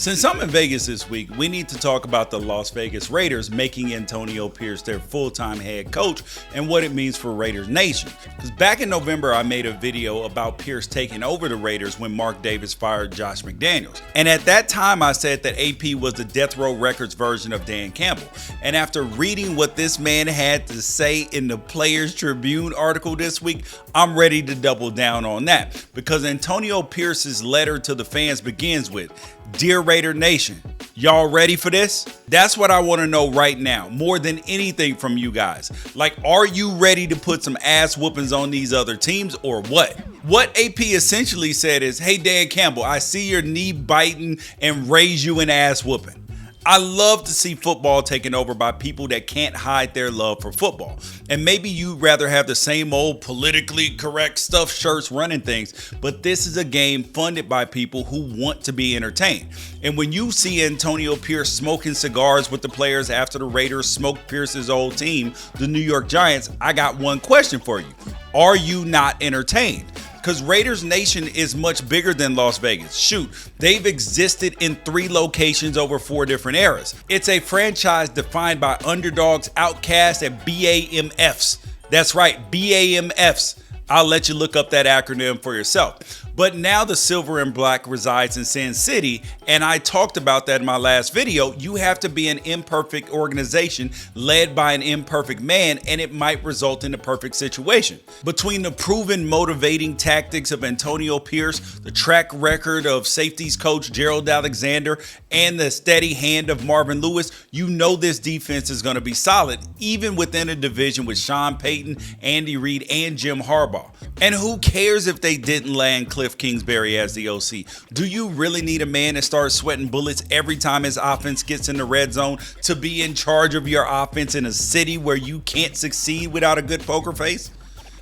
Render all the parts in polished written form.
Since I'm in Vegas this week, we need to talk about the Las Vegas Raiders making Antonio Pierce their full-time head coach and what it means for Raiders Nation. Because back in November, I made a video about Pierce taking over the Raiders when Mark Davis fired Josh McDaniels. And at that time, I said that AP was the Death Row Records version of Dan Campbell. And after reading what this man had to say in the Player Tribune article this week, I'm ready to double down on that. Because Antonio Pierce's letter to the fans begins with, "Dear Raider Nation, y'all ready for this?" That's what I want to know right now, more than anything from you guys. Like, are you ready to put some ass whoopings on these other teams or what? What AP essentially said is, "Hey Dan Campbell, I see your knee biting and raise you an ass whooping." I love to see football taken over by people that can't hide their love for football. And maybe you'd rather have the same old politically correct stuffed shirts running things, but this is a game funded by people who want to be entertained. And when you see Antonio Pierce smoking cigars with the players after the Raiders smoked Pierce's old team, the New York Giants, I got one question for you. Are you not entertained? Because Raiders Nation is much bigger than Las Vegas. Shoot, they've existed in 3 locations over 4 different eras. It's a franchise defined by underdogs, outcasts, and BAMFs. That's right, BAMFs. I'll let you look up that acronym for yourself. But now the Silver and Black resides in Sin City, and I talked about that in my last video. You have to be an imperfect organization led by an imperfect man, and it might result in a perfect situation. Between the proven motivating tactics of Antonio Pierce, the track record of safeties coach Gerald Alexander, and the steady hand of Marvin Lewis, you know this defense is going to be solid, even within a division with Sean Payton, Andy Reid, and Jim Harbaugh. And who cares if they didn't land Cliff Kingsbury as the OC? Do you really need a man that starts sweating bullets every time his offense gets in the red zone to be in charge of your offense in a city where you can't succeed without a good poker face?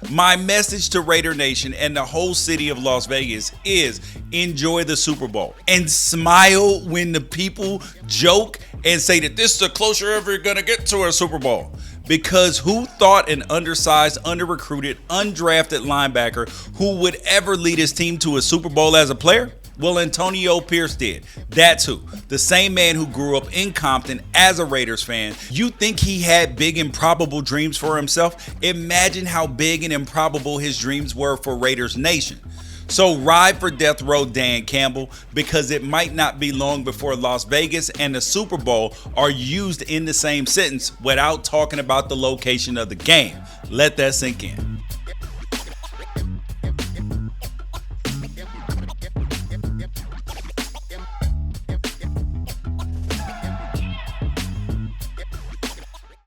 My message to Raider Nation and the whole city of Las Vegas is enjoy the Super Bowl and smile when the people joke and say that this is the closest you're ever gonna get to a Super Bowl. Because who thought an undersized, under-recruited, undrafted linebacker who would ever lead his team to a Super Bowl as a player? Well, Antonio Pierce did. That's who. The same man who grew up in Compton as a Raiders fan. You think he had big, improbable dreams for himself? Imagine how big and improbable his dreams were for Raiders Nation. So ride for Death Row Dan Campbell, because it might not be long before Las Vegas and the Super Bowl are used in the same sentence without talking about the location of the game. Let that sink in.